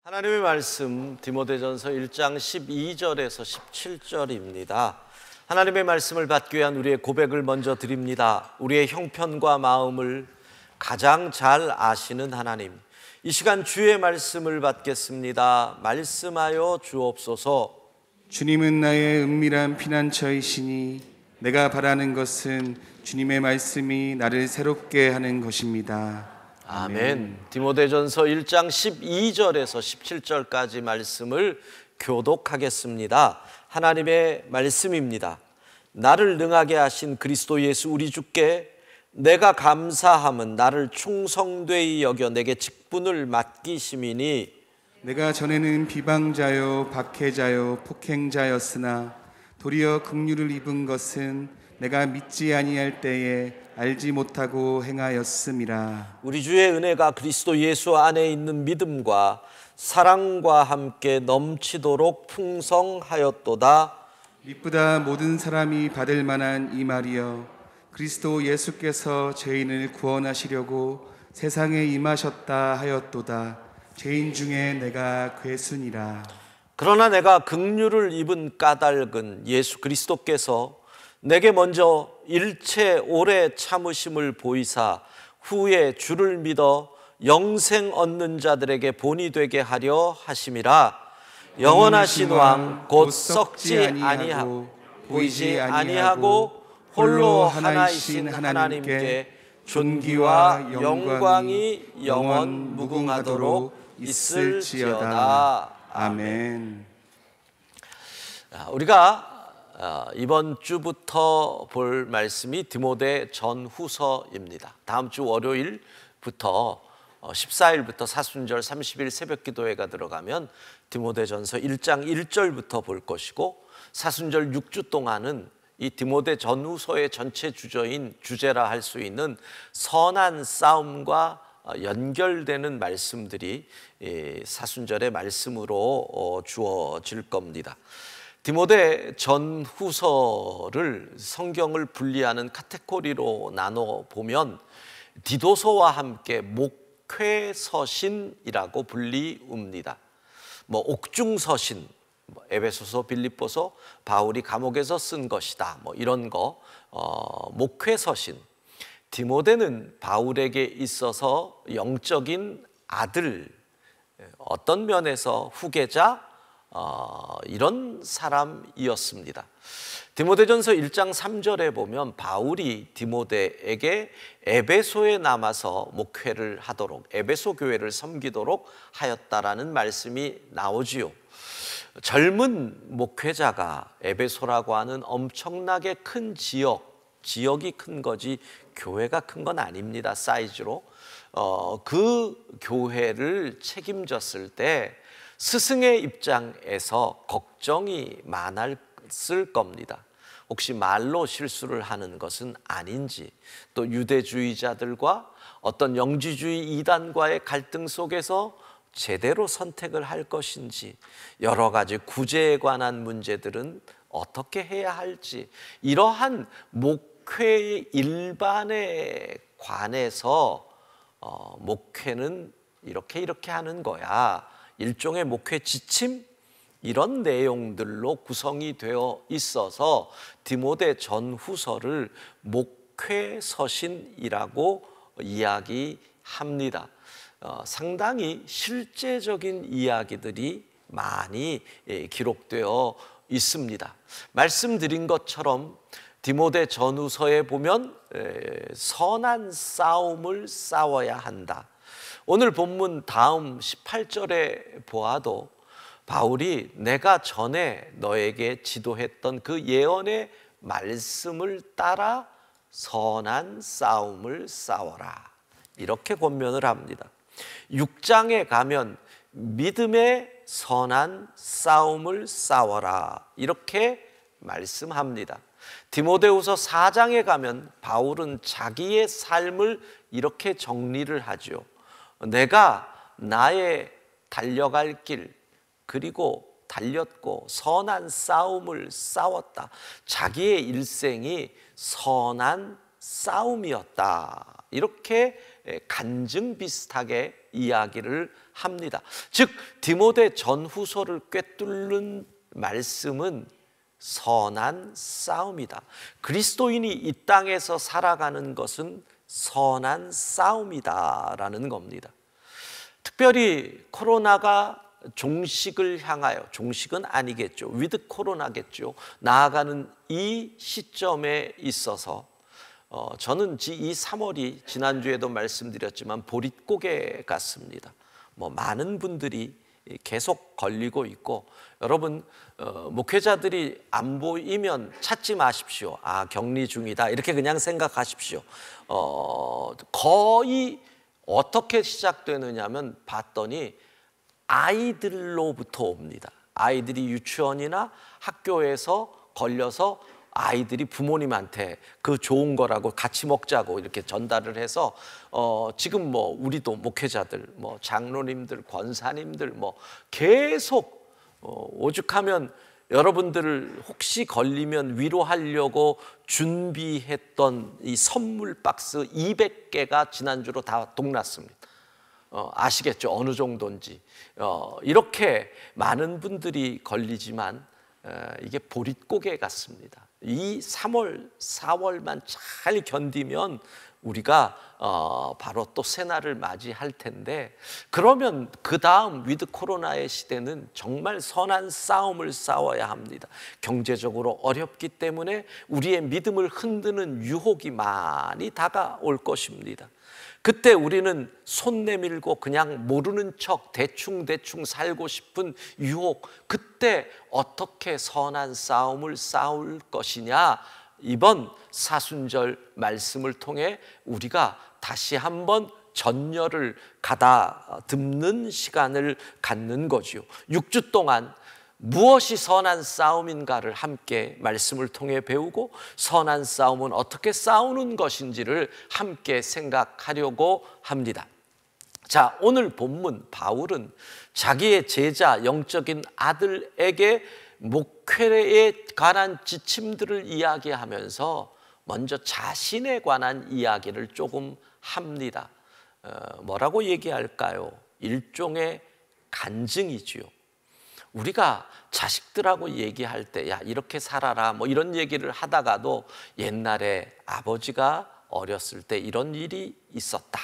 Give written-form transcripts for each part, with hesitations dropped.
하나님의 말씀 디모데전서 1장 12절에서 17절입니다. 하나님의 말씀을 받기 위한 우리의 고백을 먼저 드립니다. 우리의 형편과 마음을 가장 잘 아시는 하나님, 이 시간 주의 말씀을 받겠습니다. 말씀하여 주옵소서. 주님은 나의 은밀한 피난처이시니 내가 바라는 것은 주님의 말씀이 나를 새롭게 하는 것입니다. 아멘. 디모데전서 1장 12절에서 17절까지 말씀을 교독하겠습니다. 하나님의 말씀입니다. 나를 능하게 하신 그리스도 예수 우리 주께 내가 감사함은 나를 충성되이 여겨 내게 직분을 맡기심이니, 내가 전에는 비방자요 박해자요 폭행자였으나 도리어 긍휼을 입은 것은 내가 믿지 아니할 때에 알지 못하고 행하였음이라. 우리 주의 은혜가 그리스도 예수 안에 있는 믿음과 사랑과 함께 넘치도록 풍성하였도다. 믿보다 모든 사람이 받을 만한 이 말이여, 그리스도 예수께서 죄인을 구원하시려고 세상에 임하셨다 하였도다. 죄인 중에 내가 괴순이라. 그러나 내가 긍휼을 입은 까닭은 예수 그리스도께서 내게 먼저 일체 오래 참으심을 보이사 후에 주를 믿어 영생 얻는 자들에게 본이 되게 하려 하심이라. 영원하신 왕 곧 썩지 아니하고 보이지 아니하고 홀로 하나이신 하나님께 존귀와 영광이 영원 무궁하도록 있을지어다. 아멘. 우리가 이번 주부터 볼 말씀이 디모데 전후서입니다. 다음 주 월요일부터 14일부터 사순절 30일 새벽기도회가 들어가면 디모데전서 1장 1절부터 볼 것이고, 사순절 6주 동안은 이 디모데 전후서의 전체 주제라 할 수 있는 선한 싸움과 연결되는 말씀들이 사순절의 말씀으로 주어질 겁니다. 디모데 전후서를 성경을 분리하는 카테고리로 나눠 보면 디도서와 함께 목회서신이라고 불리웁니다. 옥중서신, 에베소서, 빌립보서, 바울이 감옥에서 쓴 것이다, 이런 거, 목회서신. 디모데는 바울에게 있어서 영적인 아들, 어떤 면에서 후계자, 이런 사람이었습니다. 디모데전서 1장 3절에 보면 바울이 디모데에게 에베소에 남아서 목회를 하도록, 에베소 교회를 섬기도록 하였다라는 말씀이 나오지요. 젊은 목회자가 에베소라고 하는 엄청나게 큰 지역이 큰 거지 교회가 큰 건 아닙니다. 사이즈로. 그 교회를 책임졌을 때 스승의 입장에서 걱정이 많았을 겁니다. 혹시 말로 실수를 하는 것은 아닌지, 또 유대주의자들과 어떤 영지주의 이단과의 갈등 속에서 제대로 선택을 할 것인지, 여러 가지 구제에 관한 문제들은 어떻게 해야 할지, 이러한 목회의 일반에 관해서 목회는 이렇게 하는 거야, 일종의 목회 지침, 이런 내용들로 구성이 되어 있어서 디모데 전후서를 목회서신이라고 이야기합니다. 상당히 실제적인 이야기들이 많이 기록되어 있습니다. 말씀드린 것처럼 디모데 전후서에 보면 선한 싸움을 싸워야 한다. 오늘 본문 다음 18절에 보아도 바울이 내가 전에 너에게 지도했던 그 예언의 말씀을 따라 선한 싸움을 싸워라, 이렇게 권면을 합니다. 6장에 가면 믿음의 선한 싸움을 싸워라, 이렇게 말씀합니다. 디모데후서 4장에 가면 바울은 자기의 삶을 이렇게 정리를 하죠. 내가 나의 달려갈 길, 그리고 달렸고 선한 싸움을 싸웠다. 자기의 일생이 선한 싸움이었다. 이렇게 간증 비슷하게 이야기를 합니다. 즉 디모데 전후서를 꿰뚫는 말씀은 선한 싸움이다. 그리스도인이 이 땅에서 살아가는 것은 선한 싸움이다라는 겁니다. 특별히 코로나가 종식을 향하여, 종식은 아니겠죠, 위드 코로나겠죠, 나아가는 이 시점에 있어서 저는 이 3월이 지난주에도 말씀드렸지만 보릿고개 같습니다. 많은 분들이 계속 걸리고 있고, 여러분 목회자들이 안 보이면 찾지 마십시오. 격리 중이다 이렇게 그냥 생각하십시오. 거의 어떻게 시작되느냐면 봤더니 아이들로부터 옵니다. 아이들이 유치원이나 학교에서 걸려서 아이들이 부모님한테 그 좋은 거라고 같이 먹자고 이렇게 전달을 해서 지금 우리도 목회자들, 장로님들, 권사님들 계속 오죽하면 여러분들을 혹시 걸리면 위로하려고 준비했던 이 선물 박스 200개가 지난주로 다 동났습니다. 아시겠죠? 어느 정도인지. 이렇게 많은 분들이 걸리지만 이게 보릿고개 같습니다. 이 3월, 4월만 잘 견디면 우리가 바로 또 새날을 맞이할 텐데, 그러면 그 다음 위드 코로나의 시대는 정말 선한 싸움을 싸워야 합니다. 경제적으로 어렵기 때문에 우리의 믿음을 흔드는 유혹이 많이 다가올 것입니다. 그때 우리는 손 내밀고 그냥 모르는 척 대충 살고 싶은 유혹, 그때 어떻게 선한 싸움을 싸울 것이냐, 이번 사순절 말씀을 통해 우리가 다시 한번 전열을 가다듬는 시간을 갖는 거지요. 6주 동안 무엇이 선한 싸움인가를 함께 말씀을 통해 배우고, 선한 싸움은 어떻게 싸우는 것인지를 함께 생각하려고 합니다. 자, 오늘 본문 바울은 자기의 제자, 영적인 아들에게 목회에 관한 지침들을 이야기하면서 먼저 자신에 관한 이야기를 조금 합니다. 뭐라고 얘기할까요? 일종의 간증이지요. 우리가 자식들하고 얘기할 때 야 이렇게 살아라 이런 얘기를 하다가도 옛날에 아버지가 어렸을 때 이런 일이 있었다,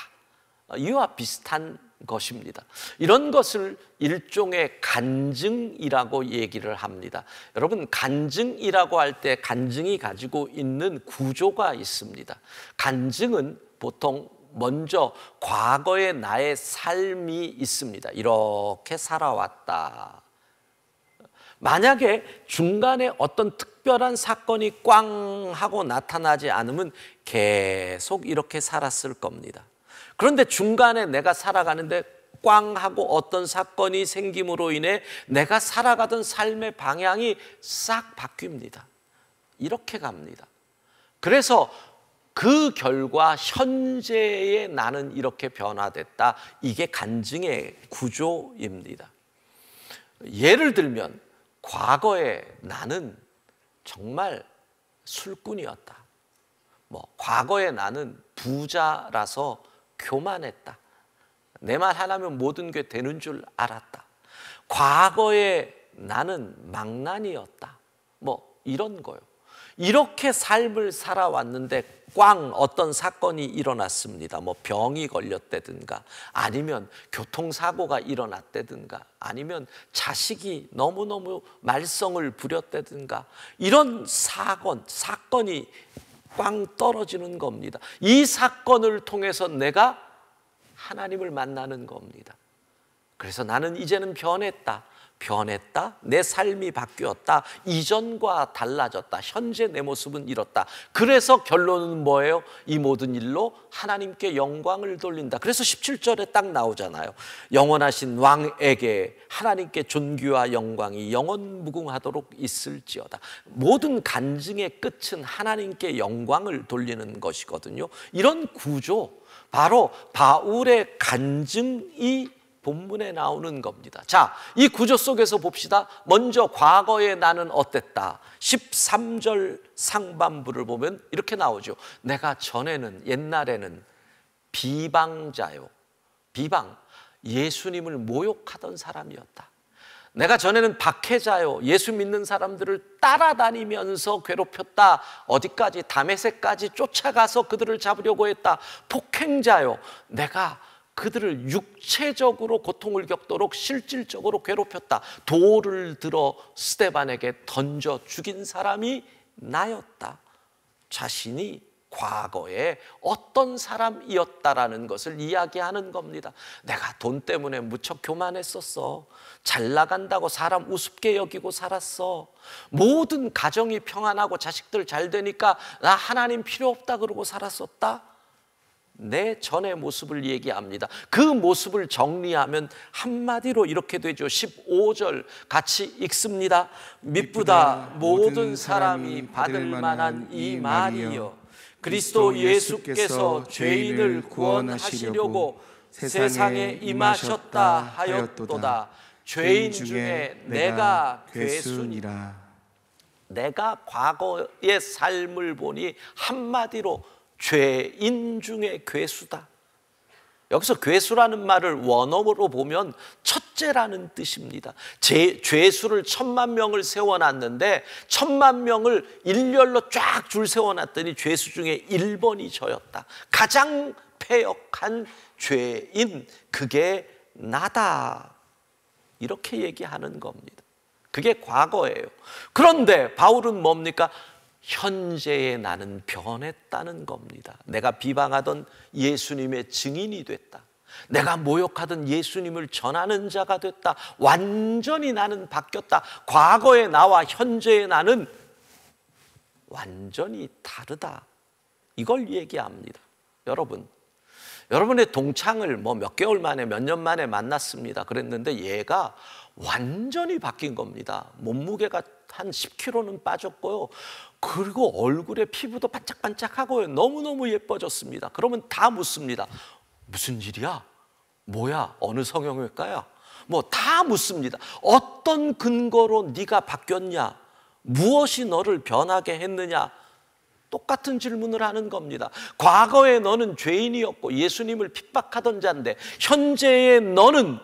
이와 비슷한 것입니다. 이런 것을 일종의 간증이라고 얘기를 합니다. 여러분, 간증이라고 할 때 간증이 가지고 있는 구조가 있습니다. 간증은 보통 먼저 과거의 나의 삶이 있습니다. 이렇게 살아왔다. 만약에 중간에 어떤 특별한 사건이 꽝 하고 나타나지 않으면 계속 이렇게 살았을 겁니다. 그런데 중간에 내가 살아가는데 꽝 하고 어떤 사건이 생김으로 인해 내가 살아가던 삶의 방향이 싹 바뀝니다. 이렇게 갑니다. 그래서 그 결과 현재의 나는 이렇게 변화됐다. 이게 간증의 구조입니다. 예를 들면 과거에 나는 정말 술꾼이었다. 과거에 나는 부자라서 교만했다. 내 말 하나면 모든 게 되는 줄 알았다. 과거에 나는 망난이었다. 이런 거요. 이렇게 삶을 살아왔는데 꽝 어떤 사건이 일어났습니다. 병이 걸렸다든가, 아니면 교통사고가 일어났다든가, 아니면 자식이 너무너무 말썽을 부렸다든가, 이런 사건이 꽝 떨어지는 겁니다. 이 사건을 통해서 내가 하나님을 만나는 겁니다. 그래서 나는 이제는 변했다. 내 삶이 바뀌었다. 이전과 달라졌다. 현재 내 모습은 이렇다. 그래서 결론은 뭐예요? 이 모든 일로 하나님께 영광을 돌린다. 그래서 17절에 딱 나오잖아요. 영원하신 왕에게 하나님께 존귀와 영광이 영원 무궁하도록 있을지어다. 모든 간증의 끝은 하나님께 영광을 돌리는 것이거든요. 이런 구조, 바로 바울의 간증이 본문에 나오는 겁니다. 자, 이 구조 속에서 봅시다. 먼저 과거에 나는 어땠다. 13절 상반부를 보면 이렇게 나오죠. 내가 옛날에는 비방자요. 비방, 예수님을 모욕하던 사람이었다. 내가 전에는 박해자요, 예수 믿는 사람들을 따라다니면서 괴롭혔다. 어디까지? 다메섹까지 쫓아가서 그들을 잡으려고 했다. 폭행자요, 내가 그들을 육체적으로 고통을 겪도록 실질적으로 괴롭혔다. 돌을 들어 스데반에게 던져 죽인 사람이 나였다. 자신이 과거에 어떤 사람이었다라는 것을 이야기하는 겁니다. 내가 돈 때문에 무척 교만했었어. 잘 나간다고 사람 우습게 여기고 살았어. 모든 가정이 평안하고 자식들 잘 되니까 나 하나님 필요 없다 그러고 살았었다. 내 전의 모습을 얘기합니다. 그 모습을 정리하면 한마디로 이렇게 되죠. 15절 같이 읽습니다. 미쁘다 모든 사람이 받을 만한 이 말이여, 그리스도 예수께서 죄인을 구원하시려고 세상에 임하셨다 하였도다. 죄인 중에 내가 괴수니라. 내가 과거의 삶을 보니 한마디로 죄인 중에 괴수다. 여기서 괴수라는 말을 원어로 보면 첫째라는 뜻입니다. 죄수를 1000만 명을 세워놨는데 1000만 명을 일렬로 쫙 줄 세워놨더니 죄수 중에 1번이 저였다. 가장 패역한 죄인, 그게 나다. 이렇게 얘기하는 겁니다. 그게 과거예요. 그런데 바울은 뭡니까? 현재의 나는 변했다는 겁니다. 내가 비방하던 예수님의 증인이 됐다. 내가 모욕하던 예수님을 전하는 자가 됐다. 완전히 나는 바뀌었다. 과거의 나와 현재의 나는 완전히 다르다. 이걸 얘기합니다. 여러분의 동창을 몇 개월 만에 몇 년 만에 만났습니다. 그랬는데 얘가 완전히 바뀐 겁니다. 몸무게가 한 10kg는 빠졌고요. 그리고 얼굴에 피부도 반짝반짝하고요. 너무너무 예뻐졌습니다. 그러면 다 묻습니다. 무슨 일이야? 뭐야? 어느 성형외과야? 다 묻습니다. 어떤 근거로 네가 바뀌었냐? 무엇이 너를 변하게 했느냐? 똑같은 질문을 하는 겁니다. 과거에 너는 죄인이었고 예수님을 핍박하던 자인데 현재의 너는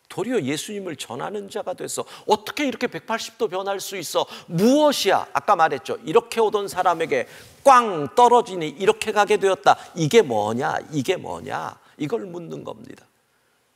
도리어 예수님을 전하는 자가 됐어. 어떻게 이렇게 180도 변할 수 있어? 무엇이야? 아까 말했죠. 이렇게 오던 사람에게 꽝 떨어지니 이렇게 가게 되었다. 이게 뭐냐? 이게 뭐냐? 이걸 묻는 겁니다.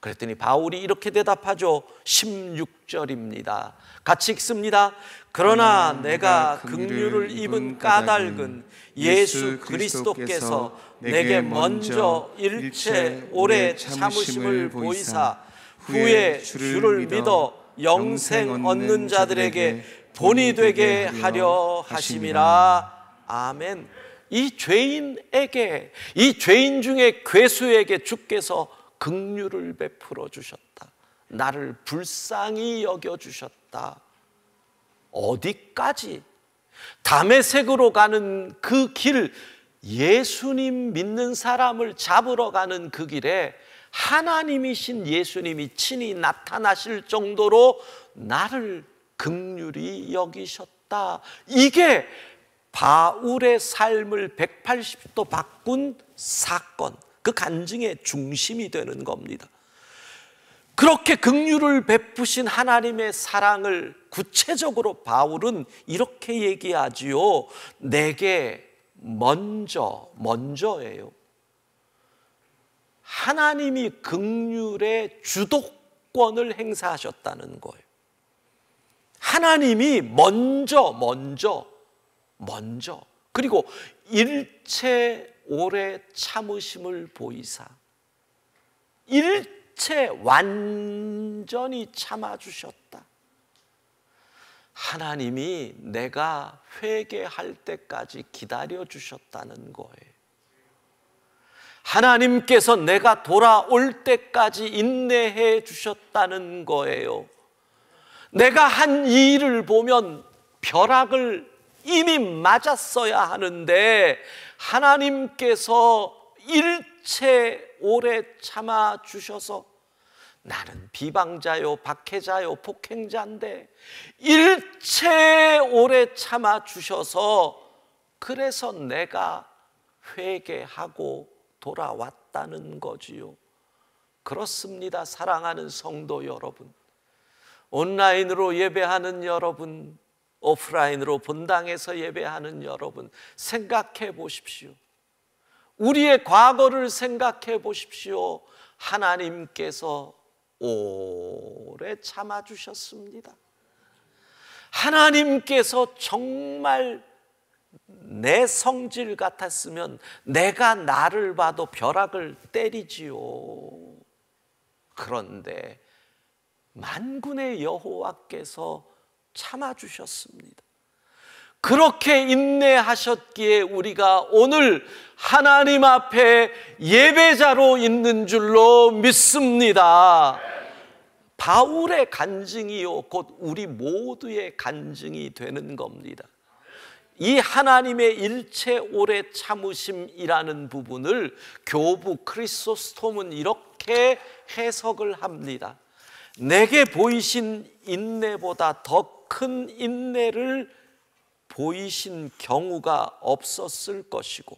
그랬더니 바울이 이렇게 대답하죠. 16절입니다. 같이 읽습니다. 그러나 내가 긍휼을 입은 까닭은 예수 그리스도께서 내게 먼저 일체 오래 참으심을 보이사 후에 주를 믿어 영생 얻는 자들에게 본이 되게 하려 하심이라. 아멘. 이 죄인에게, 이 죄인 중에 괴수에게 주께서 긍휼을 베풀어 주셨다. 나를 불쌍히 여겨 주셨다. 어디까지? 다메섹으로 가는 그 길, 예수님 믿는 사람을 잡으러 가는 그 길에 하나님이신 예수님이 친히 나타나실 정도로 나를 긍휼히 여기셨다. 이게 바울의 삶을 180도 바꾼 사건, 그 간증의 중심이 되는 겁니다. 그렇게 긍휼을 베푸신 하나님의 사랑을 구체적으로 바울은 이렇게 얘기하지요. 내게 먼저예요. 하나님이 긍휼의 주도권을 행사하셨다는 거예요. 하나님이 먼저 그리고 일체 오래 참으심을 보이사 일체 완전히 참아주셨다. 하나님이 내가 회개할 때까지 기다려주셨다는 거예요. 하나님께서 내가 돌아올 때까지 인내해 주셨다는 거예요. 내가 한 이 일을 보면 벼락을 이미 맞았어야 하는데 하나님께서 일체 오래 참아 주셔서 나는 비방자요, 박해자요, 폭행자인데 일체 오래 참아 주셔서 그래서 내가 회개하고 돌아왔다는 거지요. 그렇습니다. 사랑하는 성도 여러분, 온라인으로 예배하는 여러분, 오프라인으로 본당에서 예배하는 여러분, 생각해 보십시오. 우리의 과거를 생각해 보십시오. 하나님께서 오래 참아주셨습니다. 하나님께서 정말 내 성질 같았으면 내가 나를 봐도 벼락을 때리지요. 그런데 만군의 여호와께서 참아주셨습니다. 그렇게 인내하셨기에 우리가 오늘 하나님 앞에 예배자로 있는 줄로 믿습니다. 바울의 간증이요 곧 우리 모두의 간증이 되는 겁니다. 이 하나님의 일체 오래 참으심이라는 부분을 교부 크리소스톰은 이렇게 해석을 합니다. 내게 보이신 인내보다 더 큰 인내를 보이신 경우가 없었을 것이고,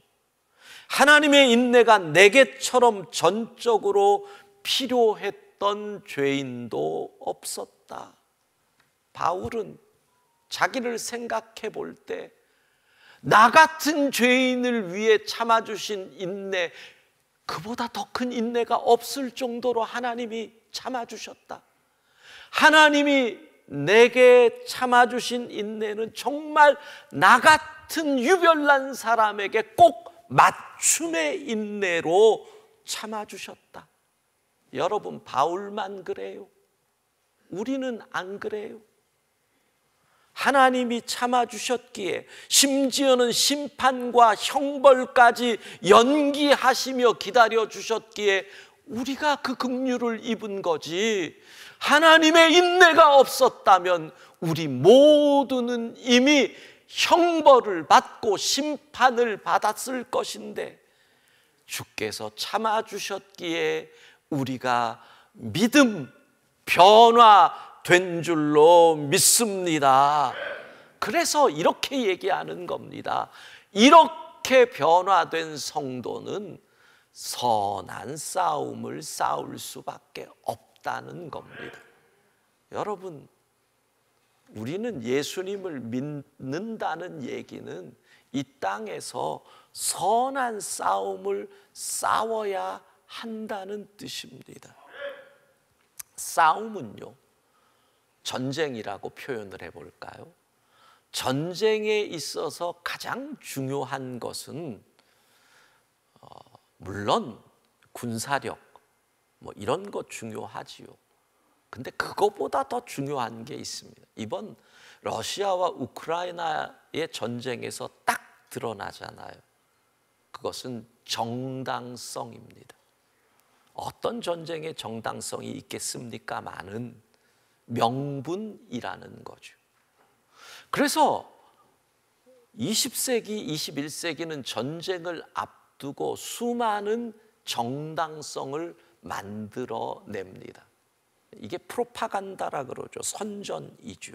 하나님의 인내가 내게처럼 전적으로 필요했던 죄인도 없었다. 바울은 자기를 생각해 볼 때 나 같은 죄인을 위해 참아주신 인내, 그보다 더 큰 인내가 없을 정도로 하나님이 참아주셨다. 하나님이 내게 참아주신 인내는 정말 나 같은 유별난 사람에게 꼭 맞춤의 인내로 참아주셨다. 여러분, 바울만 그래요? 우리는 안 그래요? 하나님이 참아주셨기에, 심지어는 심판과 형벌까지 연기하시며 기다려주셨기에 우리가 그 긍휼을 입은 거지, 하나님의 인내가 없었다면 우리 모두는 이미 형벌을 받고 심판을 받았을 것인데, 주께서 참아주셨기에 우리가 믿음, 변화된 줄로 믿습니다. 그래서 이렇게 얘기하는 겁니다. 이렇게 변화된 성도는 선한 싸움을 싸울 수밖에 없다는 겁니다. 여러분, 우리는 예수님을 믿는다는 얘기는 이 땅에서 선한 싸움을 싸워야 한다는 뜻입니다. 싸움은요, 전쟁이라고 표현을 해볼까요? 전쟁에 있어서 가장 중요한 것은 물론 군사력 뭐 이런 거 중요하지요. 근데 그거보다 더 중요한 게 있습니다. 이번 러시아와 우크라이나의 전쟁에서 딱 드러나잖아요. 그것은 정당성입니다. 어떤 전쟁에 정당성이 있겠습니까? 많은 명분이라는 거죠. 그래서 20세기, 21세기는 전쟁을 앞두고 수많은 정당성을 만들어냅니다. 이게 프로파간다라 그러죠. 선전이죠.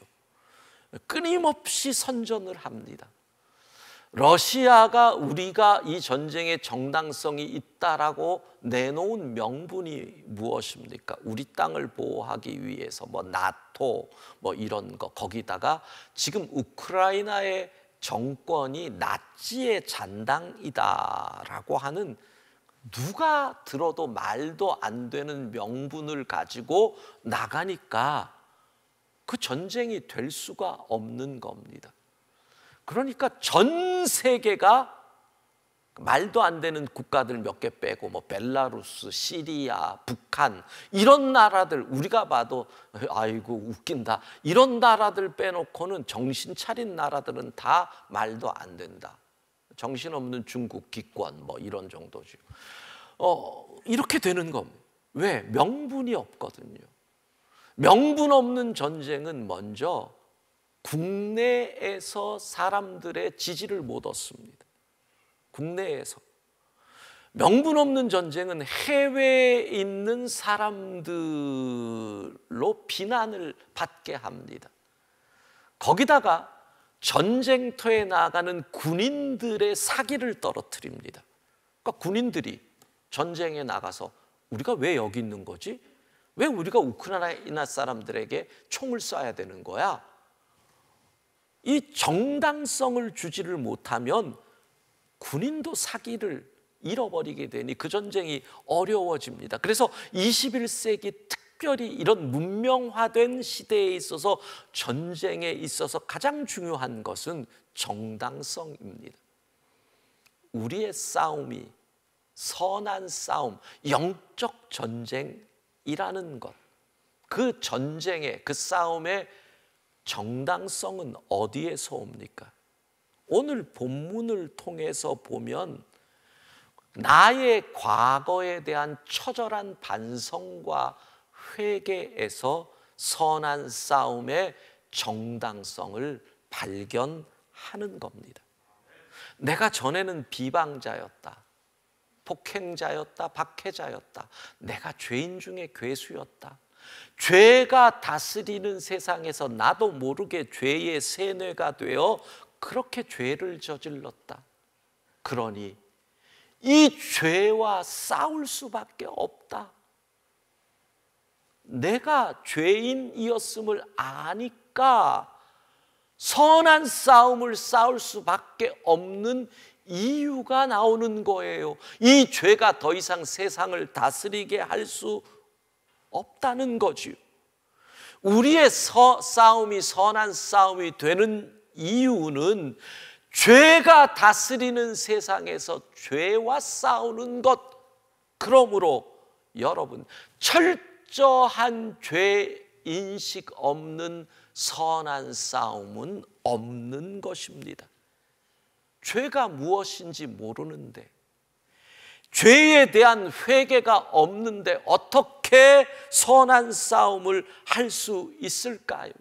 끊임없이 선전을 합니다. 러시아가 우리가 이 전쟁에 정당성이 있다라고 내놓은 명분이 무엇입니까? 우리 땅을 보호하기 위해서 뭐 나토 뭐 이런 거, 거기다가 지금 우크라이나의 정권이 나치의 잔당이다라고 하는, 누가 들어도 말도 안 되는 명분을 가지고 나가니까 그 전쟁이 될 수가 없는 겁니다. 그러니까 전 세계가 말도 안 되는 국가들 몇 개 빼고 뭐 벨라루스, 시리아, 북한 이런 나라들 우리가 봐도 아이고 웃긴다, 이런 나라들 빼놓고는 정신 차린 나라들은 다 말도 안 된다. 정신없는 중국 기권 뭐 이런 정도죠. 이렇게 되는 겁니다. 왜? 명분이 없거든요. 명분 없는 전쟁은 먼저 국내에서 사람들의 지지를 못 얻습니다. 국내에서. 명분 없는 전쟁은 해외에 있는 사람들로 비난을 받게 합니다. 거기다가 전쟁터에 나가는 군인들의 사기를 떨어뜨립니다. 그러니까 군인들이 전쟁에 나가서 우리가 왜 여기 있는 거지? 왜 우리가 우크라이나 사람들에게 총을 쏴야 되는 거야? 이 정당성을 주지를 못하면 군인도 사기를 잃어버리게 되니 그 전쟁이 어려워집니다. 그래서 21세기 특별히 이런 문명화된 시대에 있어서 전쟁에 있어서 가장 중요한 것은 정당성입니다. 우리의 싸움이 선한 싸움, 영적 전쟁이라는 것, 그 전쟁의, 그 싸움의 정당성은 어디에서 옵니까? 오늘 본문을 통해서 보면 나의 과거에 대한 처절한 반성과 회개에서 선한 싸움의 정당성을 발견하는 겁니다. 내가 전에는 비방자였다, 폭행자였다, 박해자였다, 내가 죄인 중에 괴수였다, 죄가 다스리는 세상에서 나도 모르게 죄의 세뇌가 되어 그렇게 죄를 저질렀다. 그러니 이 죄와 싸울 수밖에 없다. 내가 죄인이었음을 아니까 선한 싸움을 싸울 수밖에 없는 이유가 나오는 거예요. 이 죄가 더 이상 세상을 다스리게 할 수 없다는 거지요. 우리의 싸움이 선한 싸움이 되는 이유는 죄가 다스리는 세상에서 죄와 싸우는 것. 그러므로 여러분, 철저한 죄 인식 없는 선한 싸움은 없는 것입니다. 죄가 무엇인지 모르는데, 죄에 대한 회개가 없는데 어떻게 선한 싸움을 할 수 있을까요?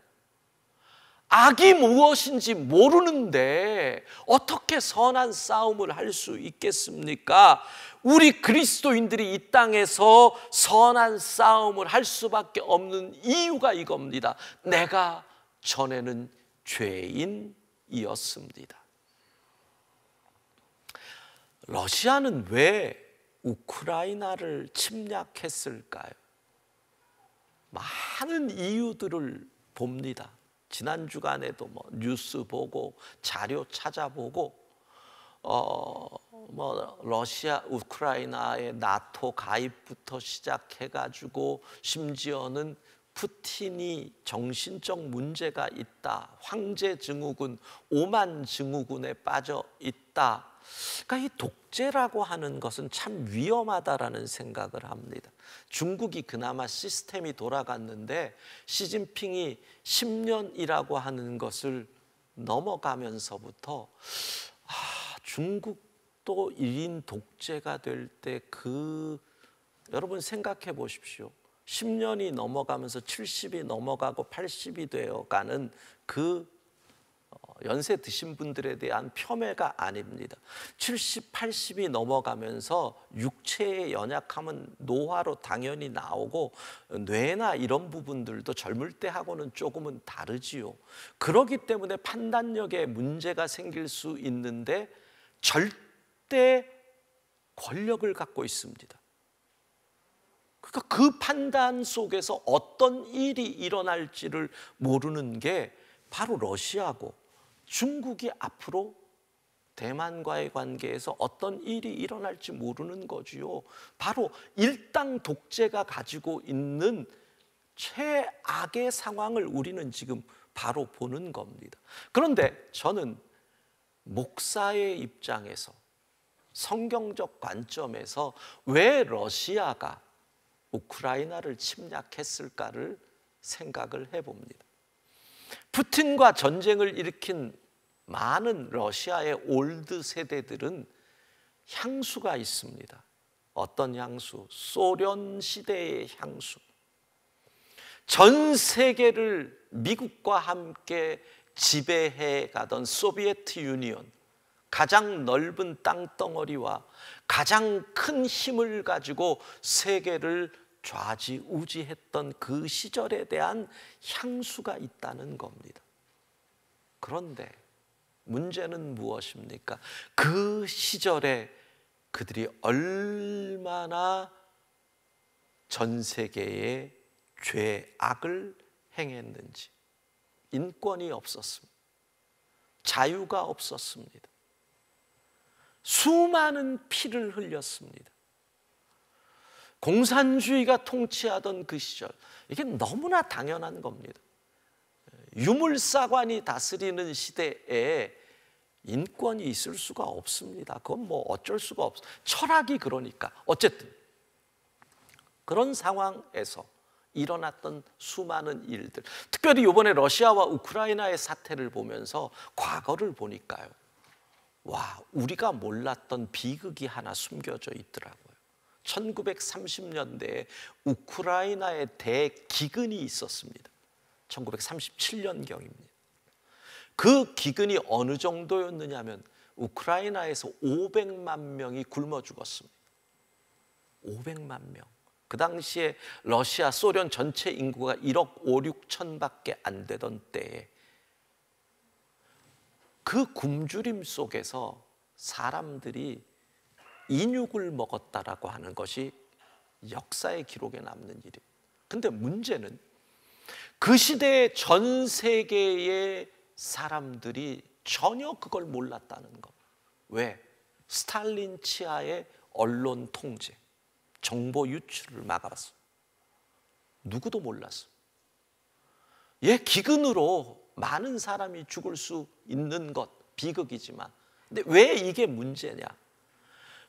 악이 무엇인지 모르는데 어떻게 선한 싸움을 할 수 있겠습니까? 우리 그리스도인들이 이 땅에서 선한 싸움을 할 수밖에 없는 이유가 이겁니다. 내가 전에는 죄인이었습니다. 러시아는 왜 우크라이나를 침략했을까요? 많은 이유들을 봅니다. 지난 주간에도 뉴스 보고 자료 찾아보고 러시아 우크라이나의 나토 가입부터 시작해가지고 심지어는 푸틴이 정신적 문제가 있다, 황제 증후군, 오만 증후군에 빠져 있다. 그러니까 이 독재라고 하는 것은 참 위험하다라는 생각을 합니다. 중국이 그나마 시스템이 돌아갔는데 시진핑이 10년이라고 하는 것을 넘어가면서부터 중국도 1인 독재가 될 때 여러분 생각해 보십시오. 10년이 넘어가면서 70이 넘어가고 80이 되어가는 연세 드신 분들에 대한 폄훼가 아닙니다. 70, 80이 넘어가면서 육체의 연약함은 노화로 당연히 나오고 뇌나 이런 부분들도 젊을 때하고는 조금은 다르지요. 그렇기 때문에 판단력에 문제가 생길 수 있는데 절대 권력을 갖고 있습니다. 그러니까 그 판단 속에서 어떤 일이 일어날지를 모르는 게 바로 러시아고, 중국이 앞으로 대만과의 관계에서 어떤 일이 일어날지 모르는 거지요. 바로 일당 독재가 가지고 있는 최악의 상황을 우리는 지금 바로 보는 겁니다. 그런데 저는 목사의 입장에서, 성경적 관점에서 왜 러시아가 우크라이나를 침략했을까를 생각을 해봅니다. 푸틴과 전쟁을 일으킨 많은 러시아의 올드 세대들은 향수가 있습니다. 어떤 향수? 소련 시대의 향수. 전 세계를 미국과 함께 지배해 가던 소비에트 유니온, 가장 넓은 땅덩어리와 가장 큰 힘을 가지고 세계를 좌지우지했던 그 시절에 대한 향수가 있다는 겁니다. 그런데 문제는 무엇입니까? 그 시절에 그들이 얼마나 전 세계에 죄악을 행했는지. 인권이 없었습니다. 자유가 없었습니다. 수많은 피를 흘렸습니다. 공산주의가 통치하던 그 시절, 이게 너무나 당연한 겁니다. 유물사관이 다스리는 시대에 인권이 있을 수가 없습니다. 그건 뭐 어쩔 수가 없어. 철학이 그러니까. 어쨌든 그런 상황에서 일어났던 수많은 일들, 특별히 이번에 러시아와 우크라이나의 사태를 보면서 과거를 보니까요, 와, 우리가 몰랐던 비극이 하나 숨겨져 있더라고요. 1930년대에 우크라이나에 대기근이 있었습니다. 1937년경입니다. 그 기근이 어느 정도였느냐면 우크라이나에서 500만 명이 굶어 죽었습니다. 500만 명. 그 당시에 러시아, 소련 전체 인구가 1억 5, 6천밖에 안 되던 때에 그 굶주림 속에서 사람들이 인육을 먹었다라고 하는 것이 역사의 기록에 남는 일이에요. 근데 문제는 그 시대의 전 세계의 사람들이 전혀 그걸 몰랐다는 것. 왜? 스탈린 치하의 언론 통제, 정보 유출을 막아봤어. 누구도 몰랐어. 기근으로 많은 사람이 죽을 수 있는 것, 비극이지만, 근데 왜 이게 문제냐?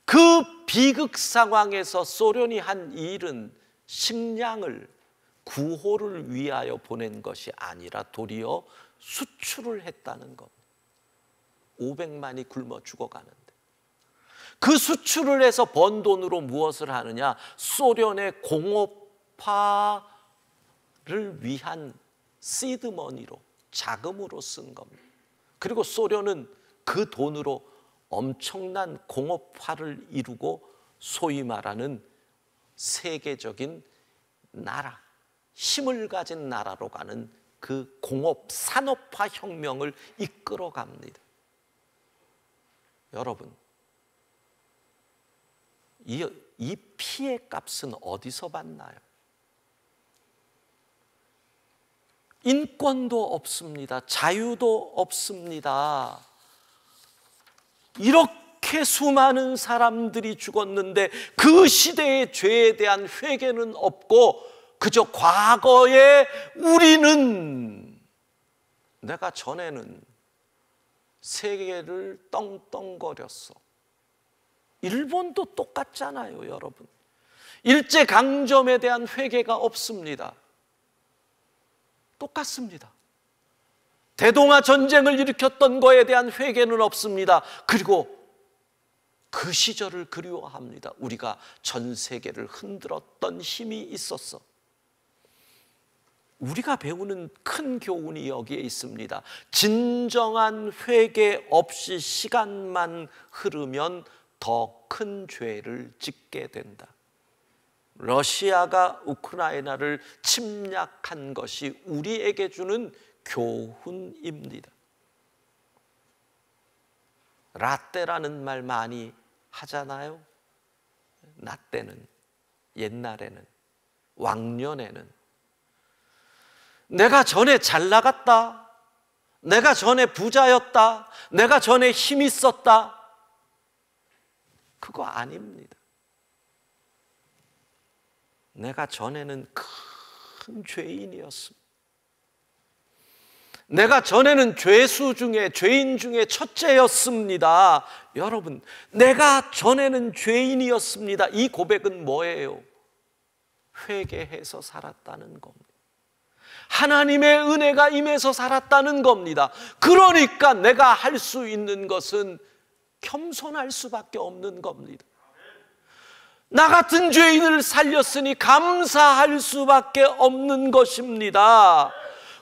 그 비극 상황에서 소련이 한 일은 식량을, 구호를 위하여 보낸 것이 아니라 도리어 수출을 했다는 것. 500만이 굶어 죽어가는데 그 수출을 해서 번 돈으로 무엇을 하느냐? 소련의 공업화를 위한 시드머니로, 자금으로 쓴 겁니다. 그리고 소련은 그 돈으로 엄청난 공업화를 이루고 소위 말하는 세계적인 나라, 힘을 가진 나라로 가는 그 공업 산업화 혁명을 이끌어 갑니다. 여러분, 이 피해 값은 어디서 받나요? 인권도 없습니다. 자유도 없습니다. 이렇게 수많은 사람들이 죽었는데 그 시대의 죄에 대한 회개는 없고 그저 과거에 우리는, 내가 전에는 세계를 떵떵거렸어. 일본도 똑같잖아요, 여러분. 일제강점에 대한 회개가 없습니다. 똑같습니다. 대동아 전쟁을 일으켰던 거에 대한 회개는 없습니다. 그리고 그 시절을 그리워합니다. 우리가 전 세계를 흔들었던 힘이 있었어. 우리가 배우는 큰 교훈이 여기에 있습니다. 진정한 회개 없이 시간만 흐르면 더 큰 죄를 짓게 된다. 러시아가 우크라이나를 침략한 것이 우리에게 주는 교훈입니다. 라떼라는 말 많이 하잖아요. 라떼는, 옛날에는, 왕년에는 내가 전에 잘 나갔다, 내가 전에 부자였다, 내가 전에 힘 있었다, 그거 아닙니다. 내가 전에는 큰 죄인이었습니다. 내가 전에는 죄수 중에, 죄인 중에 첫째였습니다. 여러분, 내가 전에는 죄인이었습니다. 이 고백은 뭐예요? 회개해서 살았다는 겁니다. 하나님의 은혜가 임해서 살았다는 겁니다. 그러니까 내가 할 수 있는 것은 겸손할 수밖에 없는 겁니다. 나 같은 죄인을 살렸으니 감사할 수밖에 없는 것입니다.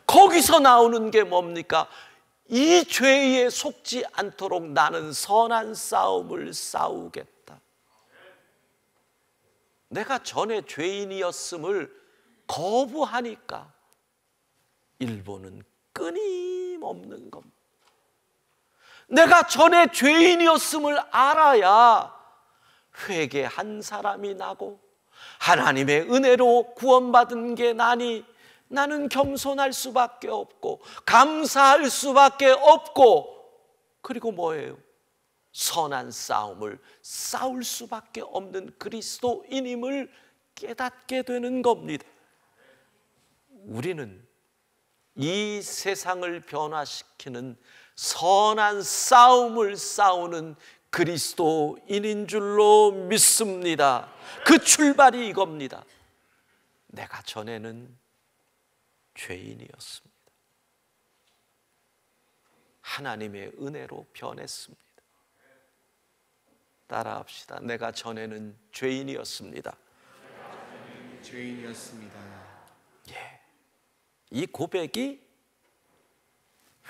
거기서 나오는 게 뭡니까? 이 죄에 속지 않도록 나는 선한 싸움을 싸우겠다. 내가 전에 죄인이었음을 거부하니까 일본은 끊임없는 겁니다. 내가 전에 죄인이었음을 알아야 회개한 사람이 나고 하나님의 은혜로 구원받은 게 나는 겸손할 수밖에 없고 감사할 수밖에 없고, 그리고 뭐예요? 선한 싸움을 싸울 수밖에 없는 그리스도인임을 깨닫게 되는 겁니다. 우리는 이 세상을 변화시키는 선한 싸움을 싸우는 그리스도인인 줄로 믿습니다. 그 출발이 이겁니다. 내가 전에는 죄인이었습니다. 하나님의 은혜로 변했습니다. 따라합시다. 내가 전에는 죄인이었습니다. 죄인이었습니다. 예. 이 고백이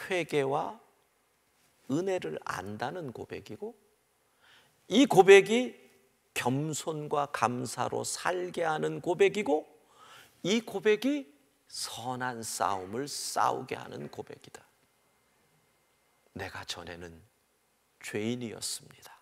회개와 은혜를 안다는 고백이고, 이 고백이 겸손과 감사로 살게 하는 고백이고, 이 고백이 선한 싸움을 싸우게 하는 고백이다. 내가 전에는 죄인이었습니다.